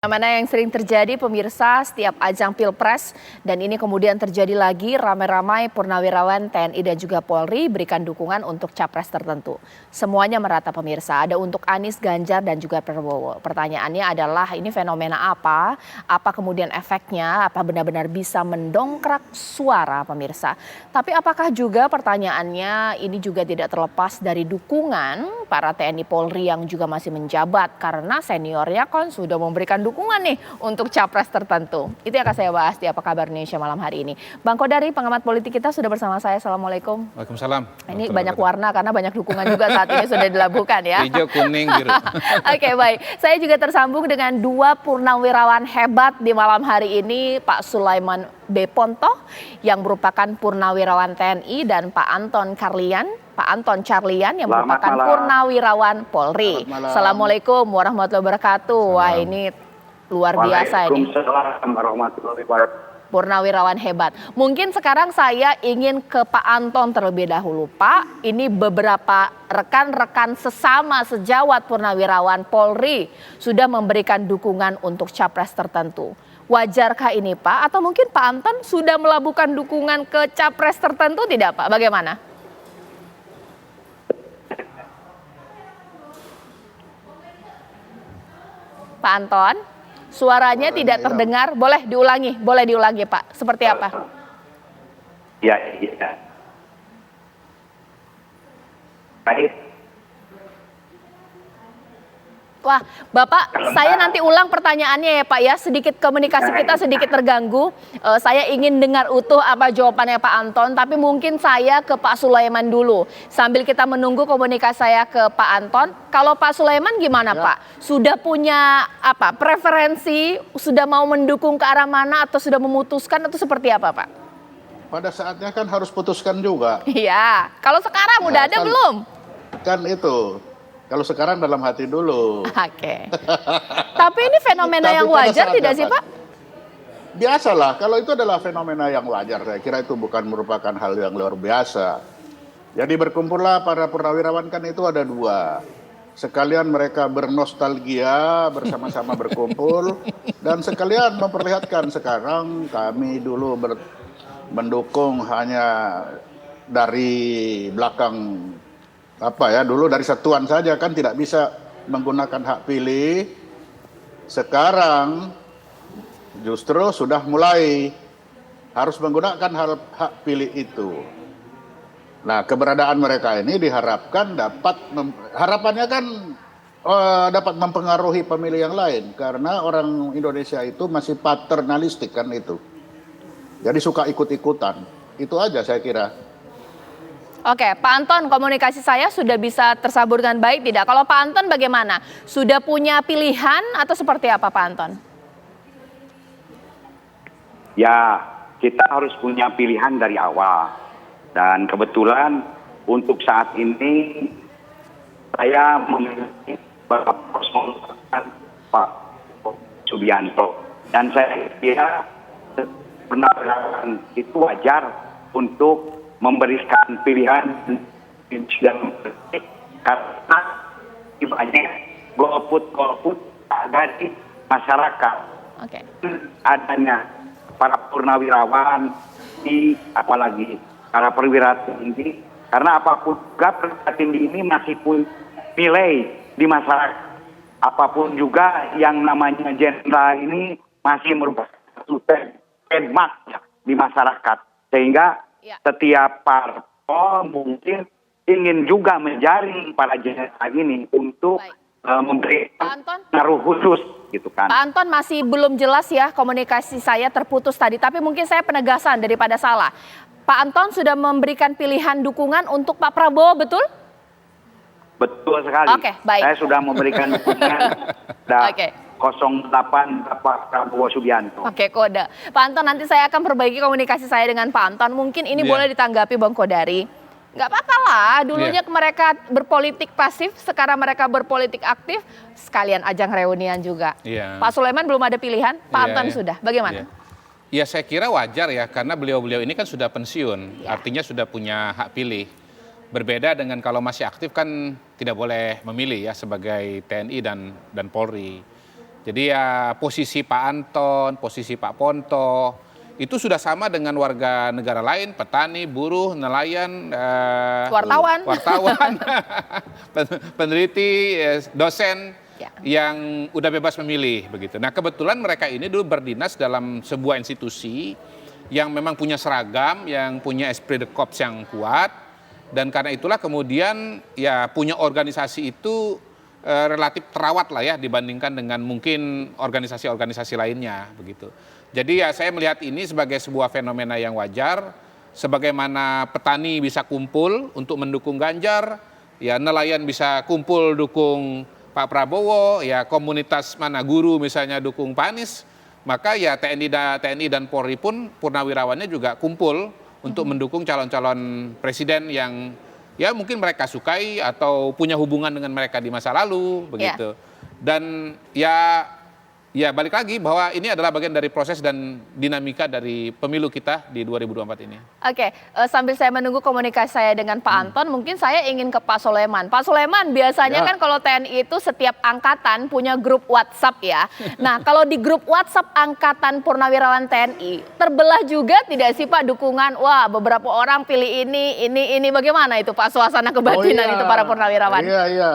Mana yang sering terjadi pemirsa setiap ajang Pilpres dan ini kemudian terjadi lagi ramai-ramai purnawirawan TNI dan juga Polri berikan dukungan untuk capres tertentu. Semuanya merata pemirsa, ada untuk Anies, Ganjar dan juga Prabowo. Pertanyaannya adalah ini fenomena apa? Apa kemudian efeknya? Apa benar-benar bisa mendongkrak suara pemirsa? Tapi apakah juga pertanyaannya ini juga tidak terlepas dari dukungan para TNI Polri yang juga masih menjabat karena seniornya kan sudah memberikan dukungan nih untuk capres tertentu. Itu yang akan saya bahas di Apa Kabar Indonesia malam hari ini. Bang Kodari, pengamat politik kita sudah bersama saya. Assalamualaikum. Waalaikumsalam. Ini banyak warna karena banyak dukungan juga saat ini sudah dilakukan ya. Hijau, kuning, biru. Oke, baik. Saya juga tersambung dengan dua purnawirawan hebat di malam hari ini, Pak Sulaiman B. Pontoh yang merupakan purnawirawan TNI dan Pak Anton Carlian yang merupakan purnawirawan Polri. Assalamualaikum warahmatullahi wabarakatuh. Wah, ini luar biasa ini. Waalaikumsalam warahmatullahi wabarakatuh. Purnawirawan hebat. Mungkin sekarang saya ingin ke Pak Anton terlebih dahulu. Pak, ini beberapa rekan-rekan sesama sejawat purnawirawan Polri sudah memberikan dukungan untuk capres tertentu. Wajarkah ini Pak? Atau mungkin Pak Anton sudah melabuhkan dukungan ke capres tertentu tidak Pak? Bagaimana? Pak Anton, suaranya tidak terdengar. Boleh diulangi Pak. Seperti apa? Ya. Baik. Wah, Bapak, saya nanti ulang pertanyaannya ya Pak ya. Sedikit komunikasi kita sedikit terganggu. Saya ingin dengar utuh apa jawabannya Pak Anton, tapi mungkin saya ke Pak Sulaiman dulu. Sambil kita menunggu komunikasi saya ke Pak Anton. Kalau Pak Sulaiman gimana ya, Pak? Sudah punya apa preferensi, sudah mau mendukung ke arah mana atau sudah memutuskan atau seperti apa Pak? Pada saatnya kan harus putuskan juga. Iya, kalau sekarang udah ada belum? Kan itu. Kalau sekarang dalam hati dulu. Oke. Tapi ini fenomena yang wajar tidak sih Pak? Biasalah, kalau itu adalah fenomena yang wajar. Saya kira itu bukan merupakan hal yang luar biasa. Jadi berkumpullah para purnawirawan kan itu ada dua. Sekalian mereka bernostalgia bersama-sama berkumpul. Dan sekalian memperlihatkan sekarang kami dulu mendukung hanya dari belakang dulu dari satuan saja kan tidak bisa menggunakan hak pilih. Sekarang justru sudah mulai harus menggunakan hak pilih itu. Nah, keberadaan mereka ini diharapkan harapannya kan dapat mempengaruhi pemilih yang lain karena orang Indonesia itu masih paternalistik kan itu. Jadi suka ikut-ikutan. Itu aja saya kira. Oke, Pak Anton, komunikasi saya sudah bisa tersambung dengan baik tidak? Kalau Pak Anton bagaimana? Sudah punya pilihan atau seperti apa Pak Anton? Ya, kita harus punya pilihan dari awal. Dan kebetulan untuk saat ini saya memiliki Bapak Pak Subianto. Dan saya kira benar itu wajar untuk memberikan pilihan dan karena banyak golput ada di masyarakat. Okay. Adanya para purnawirawan apalagi para perwira tinggi karena apapun juga perwira tinggi ini masih pun nilai di masyarakat. Apapun juga yang namanya jenderal ini masih merupakan trademark di masyarakat sehingga setiap parpol mungkin ingin juga menjaring para jenderal ini untuk memberikan pengaruh khusus gitu kan. Pak Anton masih belum jelas ya komunikasi saya terputus tadi, tapi mungkin saya penegasan daripada salah. Pak Anton sudah memberikan pilihan dukungan untuk Pak Prabowo, betul? Betul sekali. Oke, baik. Saya sudah memberikan dukungan. Oke. 08 Pak Prabowo Subianto. Oke, kode. Pak Anton, nanti saya akan perbaiki komunikasi saya dengan Pak Anton. Mungkin ini boleh ditanggapi Bang Kodari. Nggak apa-apa lah, dulunya mereka berpolitik pasif, sekarang mereka berpolitik aktif, sekalian ajang reunian juga. Pak Sulaiman belum ada pilihan, Pak Anton sudah. Bagaimana? Ya saya kira wajar ya, karena beliau-beliau ini kan sudah pensiun, artinya sudah punya hak pilih. Berbeda dengan kalau masih aktif kan tidak boleh memilih ya sebagai TNI dan Polri. Jadi ya posisi Pak Anton, posisi Pak Ponto, itu sudah sama dengan warga negara lain, petani, buruh, nelayan, Wartawan. peneliti, dosen, Ya. yang udah bebas memilih begitu. Nah kebetulan mereka ini dulu berdinas dalam sebuah institusi yang memang punya seragam, yang punya esprit de corps yang kuat, dan karena itulah kemudian ya punya organisasi itu relatif terawat lah ya dibandingkan dengan mungkin organisasi-organisasi lainnya begitu. Jadi ya saya melihat ini sebagai sebuah fenomena yang wajar, sebagaimana petani bisa kumpul untuk mendukung Ganjar, ya nelayan bisa kumpul dukung Pak Prabowo, ya komunitas mana guru misalnya dukung Pak Anies, maka ya TNI dan Polri pun purnawirawannya juga kumpul untuk mendukung calon-calon presiden yang ya mungkin mereka sukai atau punya hubungan dengan mereka di masa lalu begitu. Dan ya balik lagi bahwa ini adalah bagian dari proses dan dinamika dari pemilu kita di 2024 ini. Oke, sambil saya menunggu komunikasi saya dengan Pak Anton, mungkin saya ingin ke Pak Soleman. Pak Soleman, biasanya kan kalau TNI itu setiap angkatan punya grup WhatsApp ya. Nah, kalau di grup WhatsApp angkatan purnawirawan TNI, terbelah juga tidak sih Pak dukungan? Wah, beberapa orang pilih ini, bagaimana itu Pak suasana kebatinan itu para purnawirawan? Iya.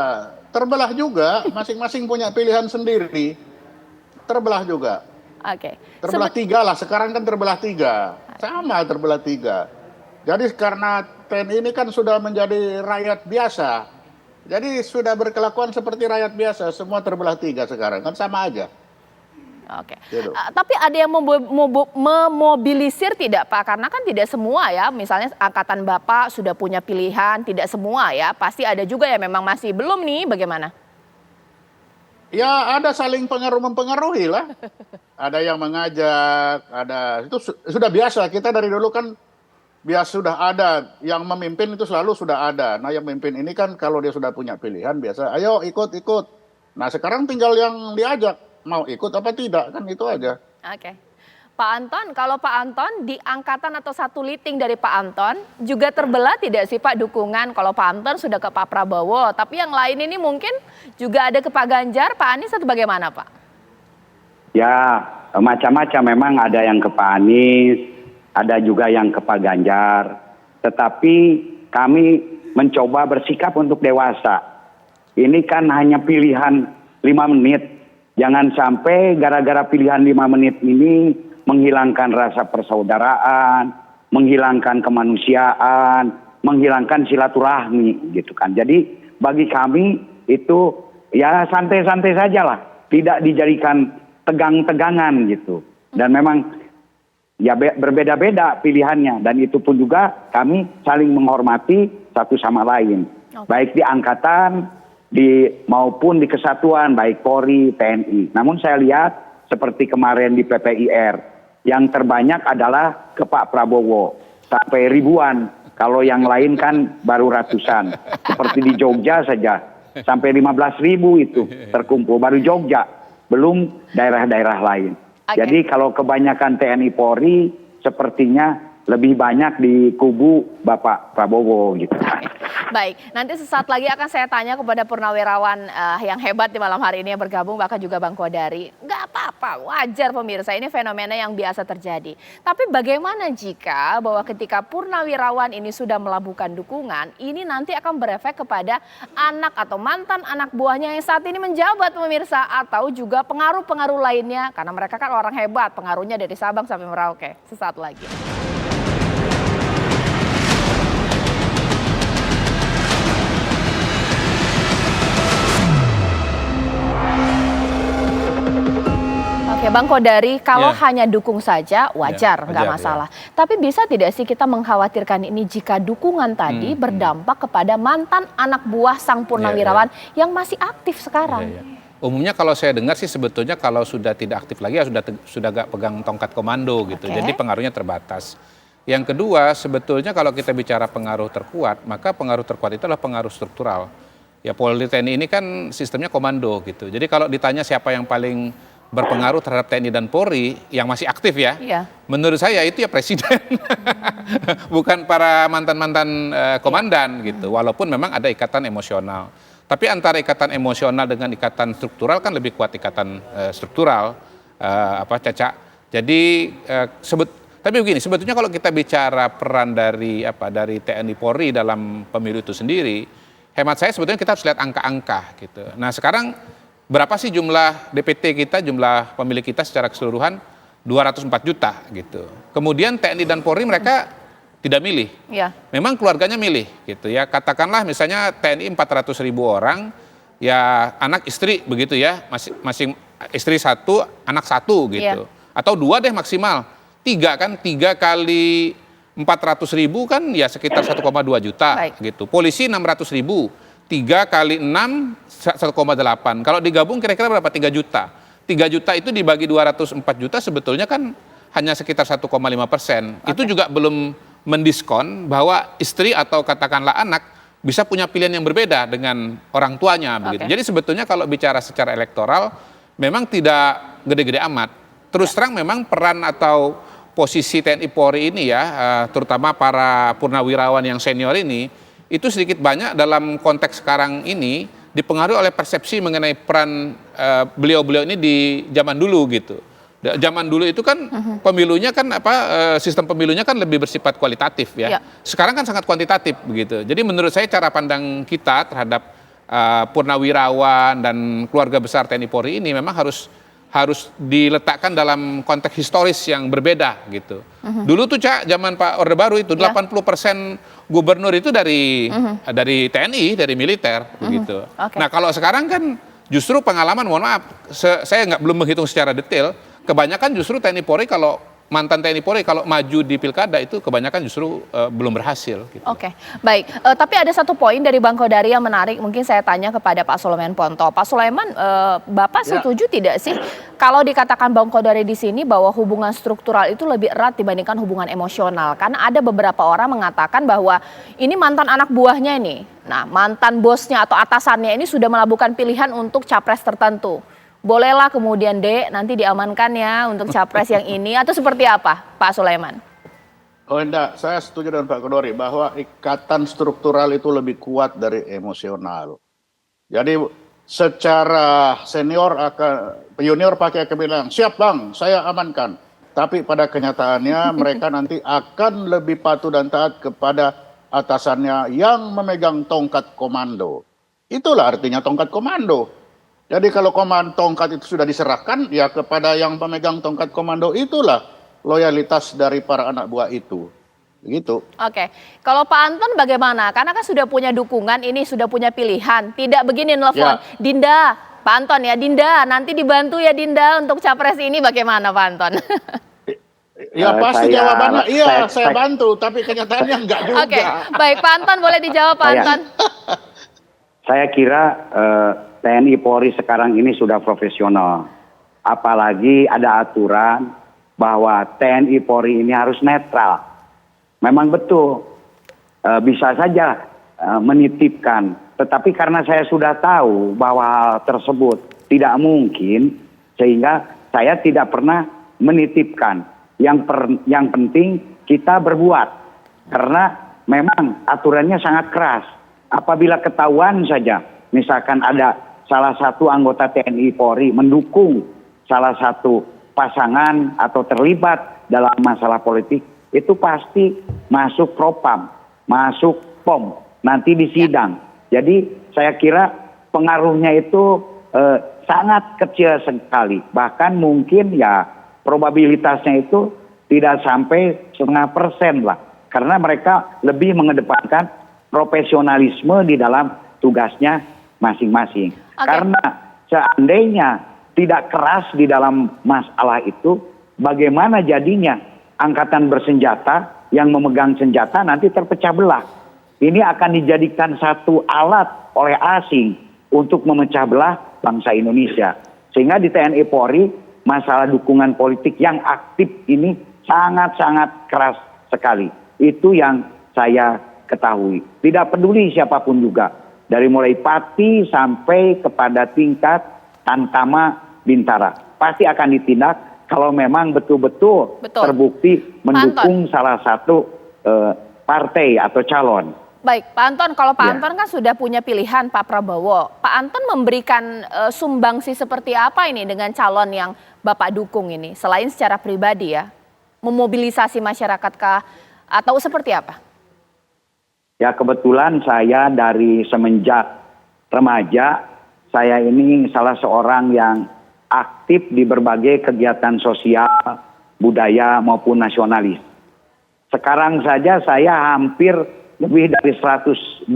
Terbelah juga, masing-masing punya pilihan sendiri. Terbelah juga. Oke. Terbelah tiga lah, sekarang kan terbelah tiga. Sama terbelah tiga. Jadi karena TNI ini kan sudah menjadi rakyat biasa. Jadi sudah berkelakuan seperti rakyat biasa, semua terbelah tiga sekarang, kan sama aja. Oke. Gitu. Tapi ada yang memobilisir tidak Pak? Karena kan tidak semua ya, misalnya angkatan Bapak sudah punya pilihan, tidak semua ya. Pasti ada juga yang memang masih belum nih, bagaimana? Ya ada saling mempengaruhi lah. Ada yang mengajak, ada itu sudah biasa. Kita dari dulu kan biasa sudah ada yang memimpin itu selalu sudah ada. Nah yang memimpin ini kan kalau dia sudah punya pilihan biasa, ayo ikut. Nah sekarang tinggal yang diajak mau ikut apa tidak kan itu aja. Oke. Pak Anton, kalau Pak Anton di angkatan atau satu liting dari Pak Anton juga terbelah tidak sih Pak dukungan? Kalau Pak Anton sudah ke Pak Prabowo, tapi yang lain ini mungkin juga ada ke Pak Ganjar, Pak Anies atau bagaimana Pak? Ya, macam-macam memang ada yang ke Pak Anies, ada juga yang ke Pak Ganjar. Tetapi kami mencoba bersikap untuk dewasa. Ini kan hanya pilihan 5 menit. Jangan sampai gara-gara pilihan 5 menit ini menghilangkan rasa persaudaraan, menghilangkan kemanusiaan, menghilangkan silaturahmi gitu kan. Jadi bagi kami itu ya santai-santai saja lah, tidak dijadikan tegang-tegangan gitu. Dan memang ya berbeda-beda pilihannya dan itu pun juga kami saling menghormati satu sama lain. Baik di angkatan maupun di kesatuan baik Polri, TNI. Namun saya lihat seperti kemarin di PPIR yang terbanyak adalah ke Pak Prabowo sampai ribuan. Kalau yang lain kan baru ratusan. Seperti di Jogja saja sampai 15.000 itu terkumpul baru Jogja, belum daerah-daerah lain. Okay. Jadi kalau kebanyakan TNI Polri sepertinya lebih banyak di kubu Bapak Prabowo gitu. Baik, nanti sesaat lagi akan saya tanya kepada purnawirawan yang hebat di malam hari ini yang bergabung, bahkan juga Bang Kodari. Nggak apa-apa, wajar pemirsa, ini fenomena yang biasa terjadi. Tapi bagaimana jika bahwa ketika purnawirawan ini sudah melabuhkan dukungan, ini nanti akan berefek kepada anak atau mantan anak buahnya yang saat ini menjabat pemirsa, atau juga pengaruh-pengaruh lainnya, karena mereka kan orang hebat, pengaruhnya dari Sabang sampai Merauke. Sesaat lagi. Oke, Bang Kodari, kalau hanya dukung saja wajar, nggak masalah. Tapi bisa tidak sih kita mengkhawatirkan ini jika dukungan tadi berdampak kepada mantan anak buah sang purnawirawan yang masih aktif sekarang? Umumnya kalau saya dengar sih sebetulnya kalau sudah tidak aktif lagi ya sudah gak pegang tongkat komando gitu. Jadi pengaruhnya terbatas. Yang kedua, sebetulnya kalau kita bicara pengaruh terkuat, maka pengaruh terkuat itu adalah pengaruh struktural. Ya Polri TNI ini kan sistemnya komando gitu. Jadi kalau ditanya siapa yang paling berpengaruh terhadap TNI dan Polri yang masih aktif ya, menurut saya itu ya presiden, bukan para mantan-mantan komandan gitu. Walaupun memang ada ikatan emosional. Tapi antara ikatan emosional dengan ikatan struktural kan lebih kuat ikatan struktural, Caca. Jadi tapi begini, sebetulnya kalau kita bicara peran dari TNI Polri dalam pemilu itu sendiri, hemat saya sebetulnya kita harus lihat angka-angka gitu. Nah sekarang berapa sih jumlah DPT kita, jumlah pemilih kita secara keseluruhan? 204 juta gitu. Kemudian TNI dan Polri mereka tidak milih. Ya. Memang keluarganya milih gitu ya. Katakanlah misalnya TNI 400.000 orang, ya anak istri begitu ya, masing istri 1, anak 1 gitu. Ya. Atau 2 deh maksimal. 3 kan, 3 kali 400.000 kan ya sekitar 1,2 juta. Baik. Gitu. Polisi 600.000, 3 kali 6 1,8. Kalau digabung kira-kira berapa? 3 juta. 3 juta itu dibagi 204 juta sebetulnya kan hanya sekitar 1,5%. Itu juga belum mendiskon bahwa istri atau katakanlah anak bisa punya pilihan yang berbeda dengan orang tuanya begitu. Jadi sebetulnya kalau bicara secara elektoral memang tidak gede-gede amat. Terus terang memang peran atau posisi TNI Polri ini ya, terutama para purnawirawan yang senior ini, itu sedikit banyak dalam konteks sekarang ini dipengaruhi oleh persepsi mengenai peran beliau-beliau ini di zaman dulu gitu. Zaman dulu itu kan pemilunya kan sistem pemilunya kan lebih bersifat kualitatif ya. Sekarang kan sangat kuantitatif begitu. Jadi menurut saya cara pandang kita terhadap purnawirawan dan keluarga besar TNI Polri ini memang harus diletakkan dalam konteks historis yang berbeda gitu. Dulu tuh zaman Pak Orde Baru itu 80% gubernur itu dari TNI, dari militer begitu. Nah, kalau sekarang kan justru pengalaman, mohon maaf, saya belum menghitung secara detail, kebanyakan justru TNI Polri mantan TNI Polri kalau maju di pilkada itu kebanyakan justru belum berhasil. Gitu. Oke, baik. Tapi ada satu poin dari Bang Kodari yang menarik, mungkin saya tanya kepada Pak Sulaiman Ponto. Pak Sulaiman, Bapak setuju tidak sih kalau dikatakan Bang Kodari di sini bahwa hubungan struktural itu lebih erat dibandingkan hubungan emosional? Karena ada beberapa orang mengatakan bahwa ini mantan anak buahnya ini. Nah, mantan bosnya atau atasannya ini sudah melakukan pilihan untuk capres tertentu. Bolehlah kemudian nanti diamankan ya untuk capres yang ini atau seperti apa Pak Sulaiman? Oh enggak, saya setuju dengan Pak Kodori bahwa ikatan struktural itu lebih kuat dari emosional. Jadi secara junior akan bilang, siap bang, saya amankan. Tapi pada kenyataannya mereka nanti akan lebih patuh dan taat kepada atasannya yang memegang tongkat komando. Itulah artinya tongkat komando. Jadi kalau tongkat itu sudah diserahkan, ya kepada yang pemegang tongkat komando itulah loyalitas dari para anak buah itu. Begitu. Oke, kalau Pak Anton bagaimana? Karena kan sudah punya dukungan, ini sudah punya pilihan. Tidak begini nelfon, Dinda, Pak Anton ya, Dinda, nanti dibantu ya Dinda untuk capres ini bagaimana Pak Anton? Ya pasti jawabannya iya, saya bantu, tapi kenyataannya enggak juga. Oke, baik Pak Anton boleh dijawab Pak Anton. Saya kira TNI Polri sekarang ini sudah profesional. Apalagi ada aturan bahwa TNI Polri ini harus netral. Memang betul, bisa saja menitipkan. Tetapi karena saya sudah tahu bahwa hal tersebut tidak mungkin, sehingga saya tidak pernah menitipkan. Yang penting kita berbuat. Karena memang aturannya sangat keras. Apabila ketahuan saja, misalkan ada salah satu anggota TNI Polri mendukung salah satu pasangan atau terlibat dalam masalah politik, itu pasti masuk propam, masuk POM, nanti di sidang. Jadi saya kira pengaruhnya itu sangat kecil sekali. Bahkan mungkin ya probabilitasnya itu tidak sampai 0,5% lah. Karena mereka lebih mengedepankan profesionalisme di dalam tugasnya masing-masing. Karena seandainya tidak keras di dalam masalah itu, bagaimana jadinya angkatan bersenjata yang memegang senjata nanti terpecah belah. Ini akan dijadikan satu alat oleh asing untuk memecah belah bangsa Indonesia. Sehingga di TNI Polri masalah dukungan politik yang aktif ini sangat-sangat keras sekali. Itu yang saya ketahui. Tidak peduli siapapun juga. Dari mulai Pati sampai kepada tingkat Tantama Bintara. Pasti akan ditindak kalau memang betul-betul terbukti mendukung salah satu partai atau calon. Baik, Pak Anton, kalau Pak Ya. Anton kan sudah punya pilihan Pak Prabowo. Pak Anton memberikan sumbangsi seperti apa ini dengan calon yang Bapak dukung ini? Selain secara pribadi ya, memobilisasi masyarakat kah atau seperti apa? Ya kebetulan saya dari semenjak remaja, saya ini salah seorang yang aktif di berbagai kegiatan sosial, budaya maupun nasionalis. Sekarang saja saya hampir lebih dari 120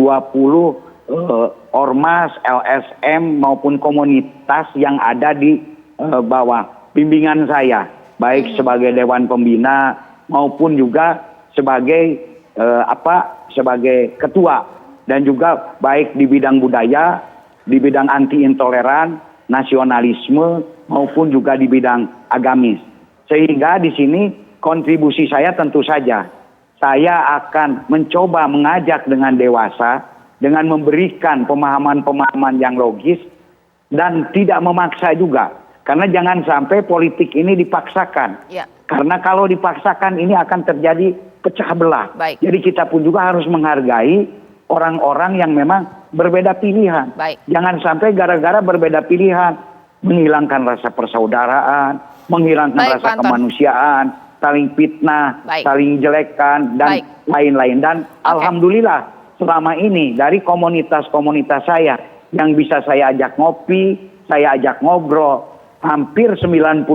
ormas, LSM maupun komunitas yang ada di bawah bimbingan saya, baik sebagai Dewan Pembina maupun juga sebagai sebagai ketua, dan juga baik di bidang budaya, di bidang anti intoleran, nasionalisme maupun juga di bidang agamis. Sehingga di sini kontribusi saya tentu saja saya akan mencoba mengajak dengan dewasa, dengan memberikan pemahaman-pemahaman yang logis dan tidak memaksa juga. Karena jangan sampai politik ini dipaksakan. Ya. Karena kalau dipaksakan ini akan terjadi pecah belah. Baik. Jadi kita pun juga harus menghargai orang-orang yang memang berbeda pilihan. Baik. Jangan sampai gara-gara berbeda pilihan menghilangkan rasa persaudaraan, menghilangkan Baik, rasa Pak Anton. kemanusiaan, saling fitnah, Baik. saling jelekan, dan Baik. lain-lain. Dan alhamdulillah selama ini dari komunitas-komunitas saya yang bisa saya ajak ngopi, saya ajak ngobrol, hampir 90%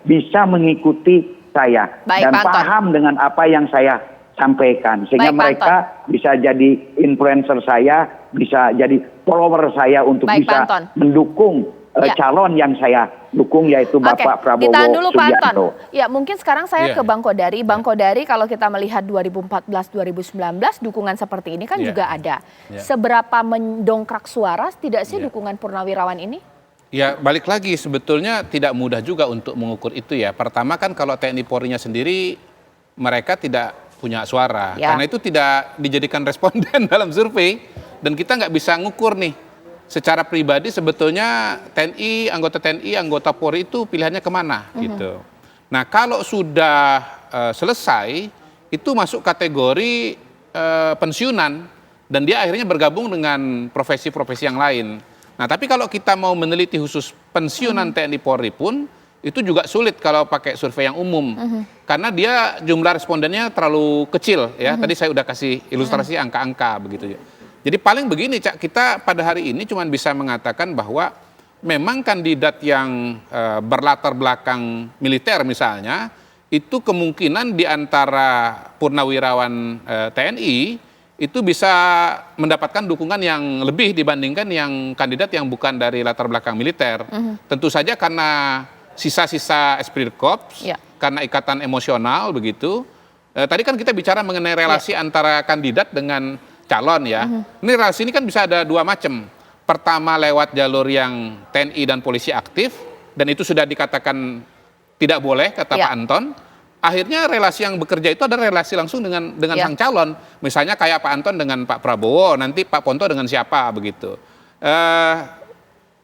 bisa mengikuti saya. Baik, Dan Pak Anton. paham dengan apa yang saya sampaikan. Sehingga Baik, Pak mereka bisa jadi influencer saya, bisa jadi follower saya untuk Baik, Pak bisa Anton. mendukung Ya. calon yang saya dukung, yaitu Bapak Prabowo ditahan dulu Pak Subianto. Anton. Ya, mungkin sekarang saya Iya. ke Bang Kodari. Bang Kodari, kalau kita melihat 2014-2019 dukungan seperti ini kan Iya. juga ada. Iya. Seberapa mendongkrak suara tidak sih Iya. dukungan Purnawirawan ini? Ya balik lagi sebetulnya tidak mudah juga untuk mengukur itu ya. Pertama kan kalau TNI Polri-nya sendiri mereka tidak punya suara. Ya. Karena itu tidak dijadikan responden dalam survei. Dan kita nggak bisa ngukur nih. Secara pribadi sebetulnya TNI, anggota Polri itu pilihannya kemana gitu. Nah kalau sudah selesai itu masuk kategori pensiunan. Dan dia akhirnya bergabung dengan profesi-profesi yang lain. Nah, tapi kalau kita mau meneliti khusus pensiunan TNI Polri pun, itu juga sulit kalau pakai survei yang umum. Karena dia jumlah respondennya terlalu kecil ya. Tadi saya udah kasih ilustrasi angka-angka begitu ya. Jadi paling begini, Cak, kita pada hari ini cuma bisa mengatakan bahwa memang kandidat yang berlatar belakang militer misalnya, itu kemungkinan di antara purnawirawan TNI, itu bisa mendapatkan dukungan yang lebih dibandingkan yang kandidat yang bukan dari latar belakang militer. Tentu saja karena sisa-sisa esprit de corps, Ya. karena ikatan emosional begitu. Tadi kan kita bicara mengenai relasi antara kandidat dengan calon ya. Ini relasi ini kan bisa ada dua macam. Pertama lewat jalur yang TNI dan polisi aktif, dan itu sudah dikatakan tidak boleh kata Ya. Pak Anton. Akhirnya relasi yang bekerja itu adalah relasi langsung dengan Ya. sang calon. Misalnya kayak Pak Anton dengan Pak Prabowo, nanti Pak Ponto dengan siapa begitu.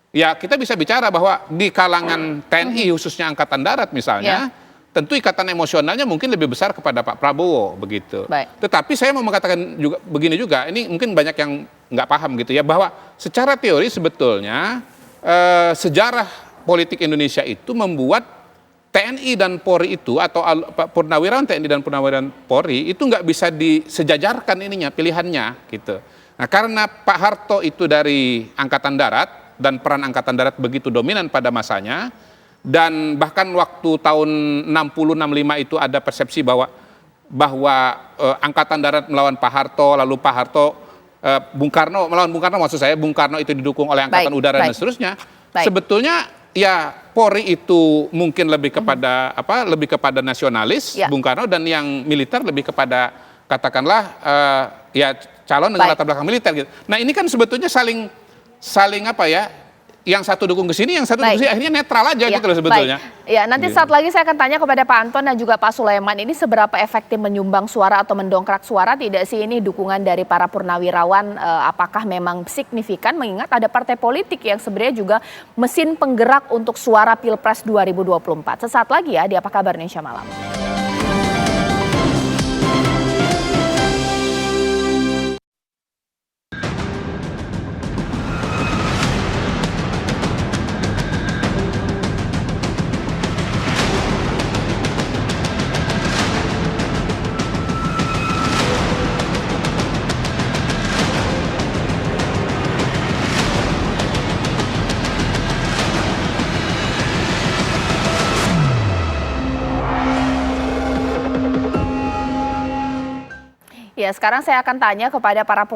Ya kita bisa bicara bahwa di kalangan TNI khususnya Angkatan Darat misalnya, tentu ikatan emosionalnya mungkin lebih besar kepada Pak Prabowo begitu. Baik. Tetapi saya mau mengatakan juga begini juga, ini mungkin banyak yang nggak paham gitu ya, bahwa secara teori sebetulnya sejarah politik Indonesia itu membuat TNI dan Polri itu atau purnawirawan TNI dan purnawirawan Polri itu nggak bisa disejajarkan ininya pilihannya gitu. Nah karena Pak Harto itu dari Angkatan Darat dan peran Angkatan Darat begitu dominan pada masanya, dan bahkan waktu tahun 60-65 itu ada persepsi bahwa Angkatan Darat melawan Pak Harto, lalu Pak Harto Bung Karno melawan Bung Karno, maksud saya Bung Karno itu didukung oleh Angkatan Udara dan seterusnya. Sebetulnya ya Polri itu mungkin lebih kepada lebih kepada nasionalis Bung Karno, dan yang militer lebih kepada katakanlah ya calon dengan latar belakang militer gitu. Nah ini kan sebetulnya saling apa ya, yang satu dukung ke sini, yang satu dukung ke sini, akhirnya netral aja gitu loh sebetulnya. Ya, nanti saat lagi saya akan tanya kepada Pak Anton dan juga Pak Sulaiman, ini seberapa efektif menyumbang suara atau mendongkrak suara tidak sih ini dukungan dari para purnawirawan, apakah memang signifikan, mengingat ada partai politik yang sebenarnya juga mesin penggerak untuk suara Pilpres 2024. Sesaat lagi ya di Apa Kabar Indonesia Malam. Ya, sekarang saya akan tanya kepada para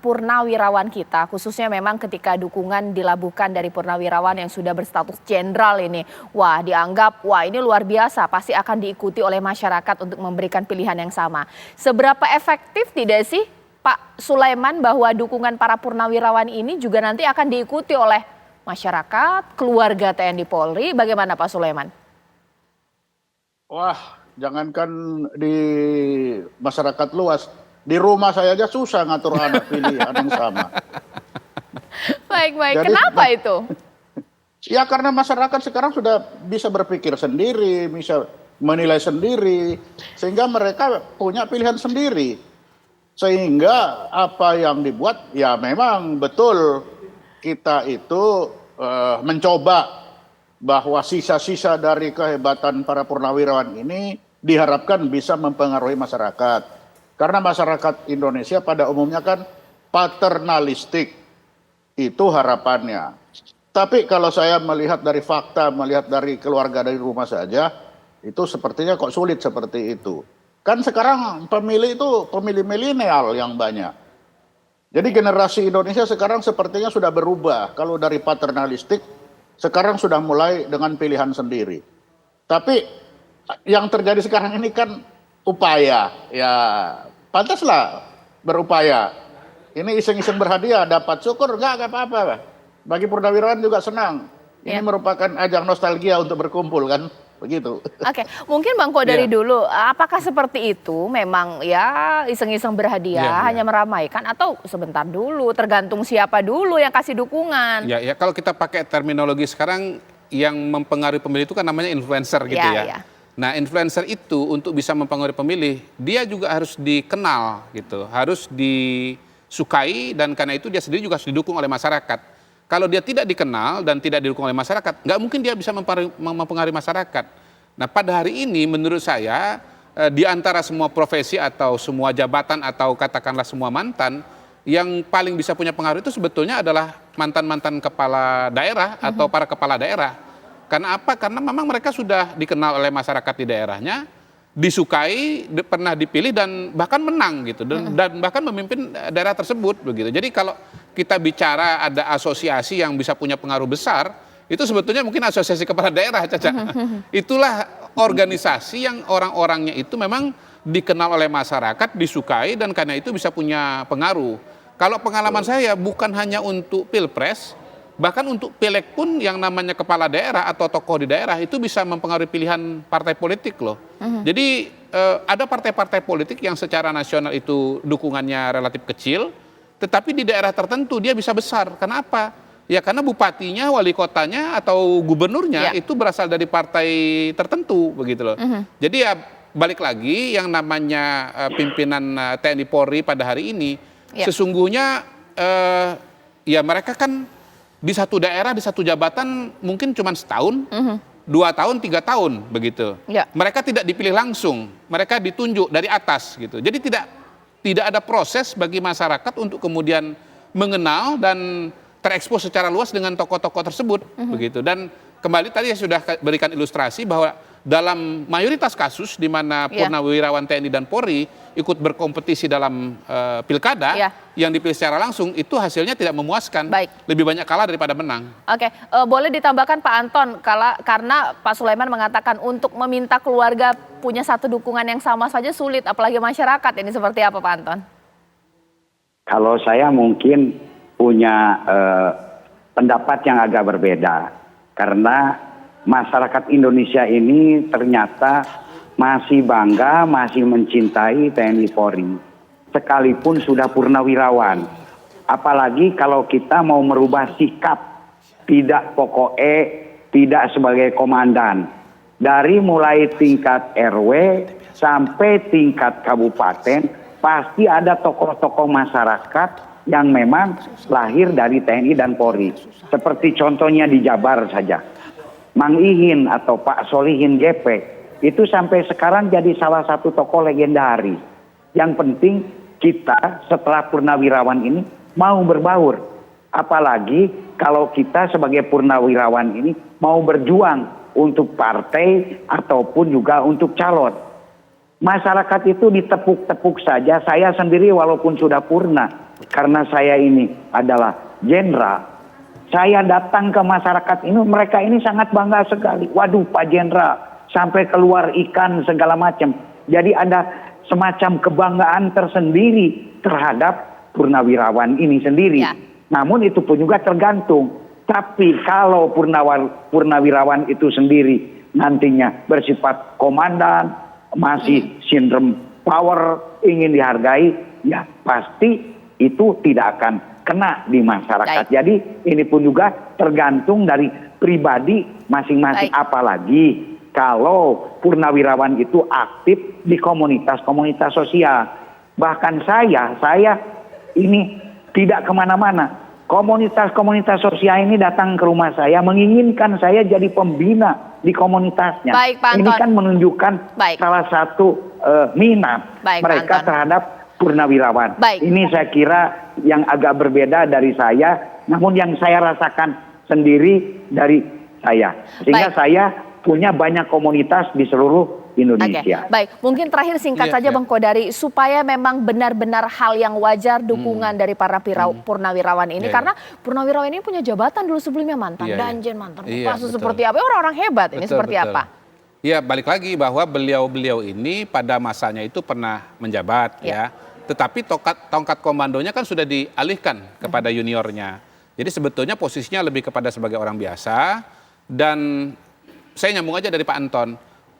purnawirawan kita, khususnya memang ketika dukungan dilabuhkan dari purnawirawan yang sudah berstatus jenderal ini. Wah, dianggap, wah ini luar biasa, pasti akan diikuti oleh masyarakat untuk memberikan pilihan yang sama. Seberapa efektif tidak sih Pak Sulaiman bahwa dukungan para purnawirawan ini juga nanti akan diikuti oleh masyarakat, keluarga TNI Polri, bagaimana Pak Sulaiman? Wah, jangankan di masyarakat luas, di rumah saya aja susah ngatur anak pilihan yang sama. Baik, Jadi, kenapa itu? Ya karena masyarakat sekarang sudah bisa berpikir sendiri, bisa menilai sendiri, sehingga mereka punya pilihan sendiri. Sehingga apa yang dibuat, ya memang betul kita itu mencoba bahwa sisa-sisa dari kehebatan para purnawirawan ini diharapkan bisa mempengaruhi masyarakat. Karena masyarakat Indonesia pada umumnya kan paternalistik, itu harapannya. Tapi kalau saya melihat dari fakta, melihat dari keluarga dari rumah saja, itu sepertinya kok sulit seperti itu. Kan sekarang pemilih itu pemilih milenial yang banyak. Jadi generasi Indonesia sekarang sepertinya sudah berubah. Kalau dari paternalistik, sekarang sudah mulai dengan pilihan sendiri. Tapi yang terjadi sekarang ini kan upaya. Ya pantaslah berupaya. Ini iseng-iseng berhadiah, dapat syukur, enggak apa-apa. Bagi purnawirawan juga senang. Ini merupakan ajang nostalgia untuk berkumpul kan. Begitu. Oke, mungkin Bang Kodari dulu, apakah seperti itu memang ya iseng-iseng berhadiah hanya meramaikan atau sebentar dulu tergantung siapa dulu yang kasih dukungan? Ya kalau kita pakai terminologi sekarang yang mempengaruhi pemilih itu kan namanya influencer gitu ya. Nah influencer itu untuk bisa mempengaruhi pemilih dia juga harus dikenal gitu, harus disukai dan karena itu dia sendiri juga harus didukung oleh masyarakat. Kalau dia tidak dikenal dan tidak didukung oleh masyarakat, nggak mungkin dia bisa mempengaruhi masyarakat. Nah pada hari ini menurut saya di antara semua profesi atau semua jabatan atau katakanlah semua mantan, yang paling bisa punya pengaruh itu sebetulnya adalah mantan-mantan kepala daerah atau para kepala daerah. Karena apa? Karena memang mereka sudah dikenal oleh masyarakat di daerahnya, disukai, pernah dipilih dan bahkan menang gitu dan bahkan memimpin daerah tersebut begitu. Jadi kalau kita bicara ada asosiasi yang bisa punya pengaruh besar, itu sebetulnya mungkin asosiasi kepala daerah, Caca. Itulah organisasi yang orang-orangnya itu memang dikenal oleh masyarakat, disukai dan karena itu bisa punya pengaruh. Kalau pengalaman saya bukan hanya untuk Pilpres, bahkan untuk pileg pun yang namanya kepala daerah atau tokoh di daerah itu bisa mempengaruhi pilihan partai politik loh. Jadi ada partai-partai politik yang secara nasional itu dukungannya relatif kecil, tetapi di daerah tertentu dia bisa besar. Kenapa? Ya karena bupatinya, wali kotanya atau gubernurnya itu berasal dari partai tertentu begitu loh. Jadi ya balik lagi yang namanya pimpinan TNI Polri pada hari ini sesungguhnya ya mereka kan di satu daerah, di satu jabatan mungkin cuma setahun, 2 tahun, 3 tahun begitu. Mereka tidak dipilih langsung, mereka ditunjuk dari atas gitu. Jadi tidak ada proses bagi masyarakat untuk kemudian mengenal dan terekspos secara luas dengan tokoh-tokoh tersebut begitu. Dan kembali tadi saya sudah berikan ilustrasi bahwa dalam mayoritas kasus di mana purnawirawan TNI dan Polri ikut berkompetisi dalam pilkada yang dipilih secara langsung itu hasilnya tidak memuaskan. Lebih banyak kalah daripada menang. Oke, boleh ditambahkan Pak Anton karena Pak Sulaiman mengatakan untuk meminta keluarga punya satu dukungan yang sama saja sulit, apalagi masyarakat. Ini seperti apa Pak Anton? Kalau saya mungkin punya pendapat yang agak berbeda karena masyarakat Indonesia ini ternyata masih bangga, masih mencintai TNI Polri, sekalipun sudah purnawirawan. Apalagi kalau kita mau merubah sikap, tidak pokoknya, tidak sebagai komandan. Dari mulai tingkat RW sampai tingkat kabupaten, pasti ada tokoh-tokoh masyarakat yang memang lahir dari TNI dan Polri. Seperti contohnya di Jabar saja. Mang Ihin atau Pak Solihin GP itu sampai sekarang jadi salah satu tokoh legendaris. Yang penting kita setelah purnawirawan ini mau berbaur. Apalagi kalau kita sebagai purnawirawan ini mau berjuang untuk partai ataupun juga untuk calon. masyarakat itu ditepuk-tepuk saja. Saya sendiri walaupun sudah purna, karena saya ini adalah jenderal, saya datang ke masyarakat ini, mereka ini sangat bangga sekali. Waduh Pak Jenderal, sampai keluar ikan segala macam. Jadi ada semacam kebanggaan tersendiri terhadap purnawirawan ini sendiri. Ya. Namun itu pun juga tergantung. Tapi kalau purnawirawan itu sendiri nantinya bersifat komandan, masih sindrom power, ingin dihargai, ya pasti itu tidak akan kena di masyarakat. Baik. Jadi ini pun juga tergantung dari pribadi masing-masing. Baik. Apalagi kalau purnawirawan itu aktif di komunitas-komunitas sosial. Bahkan saya ini tidak kemana-mana. Komunitas-komunitas sosial ini datang ke rumah saya, menginginkan saya jadi pembina di komunitasnya. Baik, Pak Ini Anton. kan menunjukkan Baik. salah satu minat Baik, Pak mereka Anton. terhadap purnawirawan. Baik. Ini saya kira yang agak berbeda dari saya, namun yang saya rasakan sendiri dari saya. Sehingga Baik. saya punya banyak komunitas di seluruh Oke, Indonesia. baik. Mungkin terakhir singkat Iya, saja iya. Bang Kodari, supaya memang benar-benar hal yang wajar dukungan dari para purnawirawan ini. Iya, Karena purnawirawan ini punya jabatan dulu sebelumnya, mantan Iya, iya. danjen, mantan Iya, Kopassus, betul. seperti apa. Orang-orang hebat ini Betul, seperti betul. apa? Ya, balik lagi bahwa beliau-beliau ini pada masanya itu pernah menjabat Ya. ya. Tetapi tongkat komandonya kan sudah dialihkan kepada juniornya. Jadi sebetulnya posisinya lebih kepada sebagai orang biasa. Dan saya nyambung aja dari Pak Anton.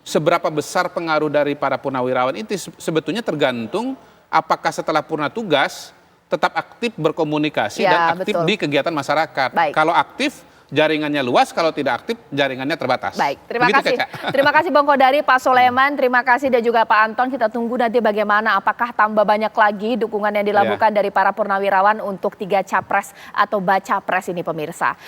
Seberapa besar pengaruh dari para purnawirawan itu sebetulnya tergantung apakah setelah purna tugas tetap aktif berkomunikasi Ya, dan aktif betul. di kegiatan masyarakat. Baik. Kalau aktif jaringannya luas, kalau tidak aktif jaringannya terbatas. Baik, terima Begitu, kasih. Caca. Terima kasih Bang Kodari, Pak Soleman, terima kasih dan juga Pak Anton. Kita tunggu nanti bagaimana, apakah tambah banyak lagi dukungan yang dilakukan dari para purnawirawan untuk 3 capres atau baca pres ini pemirsa.